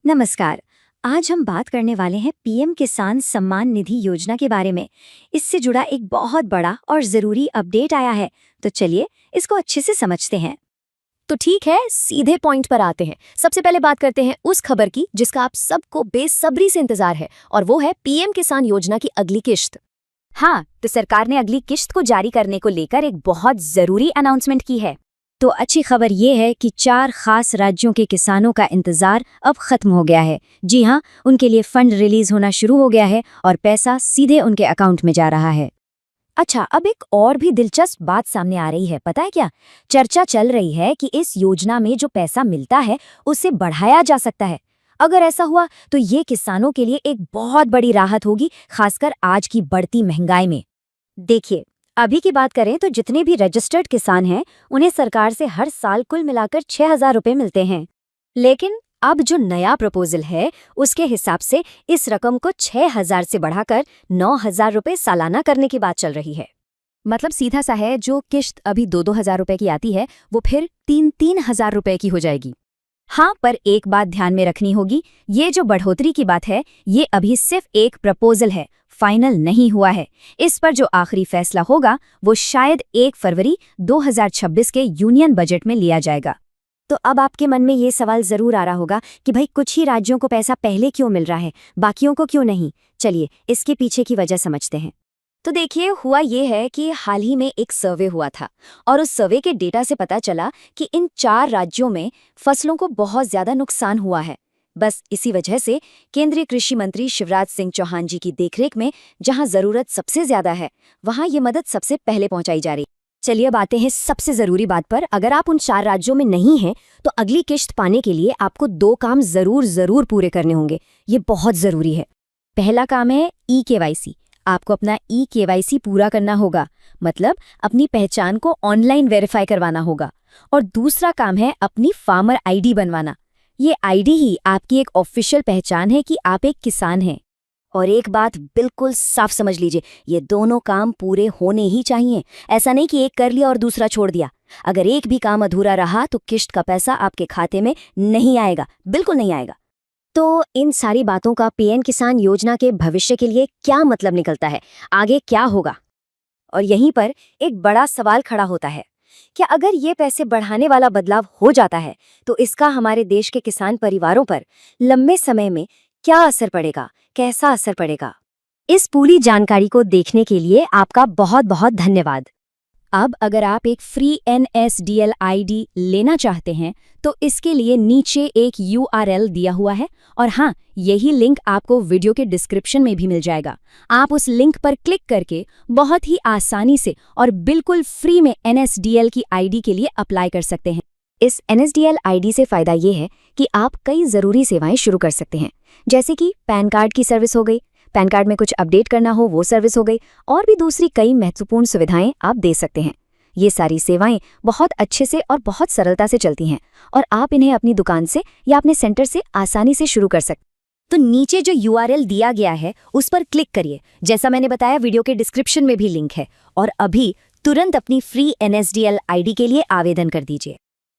नमस्कार। आज हम बात करने वाले हैं पीएम किसान सम्मान निधि योजना के बारे में। इससे जुड़ा एक बहुत बड़ा और ज़रूरी अपडेट आया है, तो चलिए इसको अच्छे से समझते हैं। तो ठीक है, सीधे पॉइंट पर आते हैं। सबसे पहले बात करते हैं उस खबर की जिसका आप सबको बेसब्री से इंतजार है, और वो है पीएम किसान योजना की अगली किश्त। हाँ, तो सरकार ने अगली किश्त को जारी करने को लेकर एक बहुत ज़रूरी अनाउंसमेंट की है। तो अच्छी खबर ये है कि 4 खास राज्यों के किसानों का इंतजार अब खत्म हो गया है। जी हाँ, उनके लिए फंड रिलीज होना शुरू हो गया है और पैसा सीधे उनके अकाउंट में जा रहा है। अच्छा, अब एक और भी दिलचस्प बात सामने आ रही है, पता है क्या? चर्चा चल रही है कि इस योजना में जो पैसा मिलता है उसे बढ़ाया जा सकता है। अगर ऐसा हुआ तो ये किसानों के लिए एक बहुत बड़ी राहत होगी, खासकर आज की बढ़ती महंगाई में। देखिए, अभी की बात करें तो जितने भी रजिस्टर्ड किसान हैं उन्हें सरकार से हर साल कुल मिलाकर 6,000 रुपये मिलते हैं। लेकिन अब जो नया प्रपोजल है उसके हिसाब से इस रकम को 6,000 से बढ़ाकर 9,000 रुपये सालाना करने की बात चल रही है। मतलब सीधा सा है, जो किश्त अभी 2-2 हज़ार रुपए की आती है वो फिर 3-3 हज़ार रुपए की हो जाएगी। हाँ, पर एक बात ध्यान में रखनी होगी, ये जो बढ़ोतरी की बात है ये अभी सिर्फ एक प्रपोजल है, फाइनल नहीं हुआ है। इस पर जो आखिरी फैसला होगा वो शायद 1 फरवरी 2026 के यूनियन बजट में लिया जाएगा। तो अब आपके मन में ये सवाल जरूर आ रहा होगा कि भाई कुछ ही राज्यों को पैसा पहले क्यों मिल रहा है, बाकियों को क्यों नहीं? चलिए इसके पीछे की वजह समझते हैं। तो देखिए, हुआ ये है कि हाल ही में एक सर्वे हुआ था और उस सर्वे के डेटा से पता चला कि इन 4 राज्यों में फसलों को बहुत ज्यादा नुकसान हुआ है। बस इसी वजह से केंद्रीय कृषि मंत्री शिवराज सिंह चौहान जी की देखरेख में जहां जरूरत सबसे ज्यादा है वहां ये मदद सबसे पहले पहुंचाई जा रही। चलिए अब आते हैं सबसे जरूरी बात पर। अगर आप उन 4 राज्यों में नहीं हैं तो अगली किश्त पाने के लिए आपको 2 काम जरूर पूरे करने होंगे। ये बहुत जरूरी है। पहला काम है ई-केवाईसी। आपको अपना ई-केवाईसी पूरा करना होगा, मतलब अपनी पहचान को ऑनलाइन वेरीफाई करवाना होगा। और दूसरा काम है अपनी फार्मर आईडी बनवाना। ये आईडी ही आपकी एक ऑफिशियल पहचान है कि आप एक किसान हैं। और एक बात बिल्कुल साफ समझ लीजिए, ये दोनों काम पूरे होने ही चाहिए। ऐसा नहीं कि एक कर लिया और दूसरा छोड़ दिया। अगर एक भी काम अधूरा रहा तो किश्त का पैसा आपके खाते में नहीं आएगा, बिल्कुल नहीं आएगा। तो इन सारी बातों का पीएम किसान योजना के भविष्य के लिए क्या मतलब निकलता है? आगे क्या होगा? और यहीं पर एक बड़ा सवाल खड़ा होता है, क्या अगर ये पैसे बढ़ाने वाला बदलाव हो जाता है तो इसका हमारे देश के किसान परिवारों पर लंबे समय में क्या असर पड़ेगा, कैसा असर पड़ेगा? इस पूरी जानकारी को देखने के लिए आपका बहुत बहुत धन्यवाद। अब अगर आप एक फ्री NSDL आईडी लेना चाहते हैं तो इसके लिए नीचे एक URL दिया हुआ है, और हाँ, यही लिंक आपको वीडियो के डिस्क्रिप्शन में भी मिल जाएगा। आप उस लिंक पर क्लिक करके बहुत ही आसानी से और बिल्कुल फ्री में NSDL की आईडी के लिए अप्लाई कर सकते हैं। इस NSDL आईडी से फ़ायदा ये है कि आप कई ज़रूरी सेवाएं शुरू कर सकते हैं, जैसे कि पैन कार्ड की सर्विस हो गई, पैन कार्ड में कुछ अपडेट करना हो वो सर्विस हो गई, और भी दूसरी कई महत्वपूर्ण सुविधाएं आप दे सकते हैं। ये सारी सेवाएं बहुत अच्छे से और बहुत सरलता से चलती हैं और आप इन्हें अपनी दुकान से या अपने सेंटर से आसानी से शुरू कर सकते। तो नीचे जो URL दिया गया है उस पर क्लिक करिए, जैसा मैंने बताया वीडियो के डिस्क्रिप्शन में भी लिंक है, और अभी तुरंत अपनी फ्री NSDL आईडी के लिए आवेदन कर दीजिए।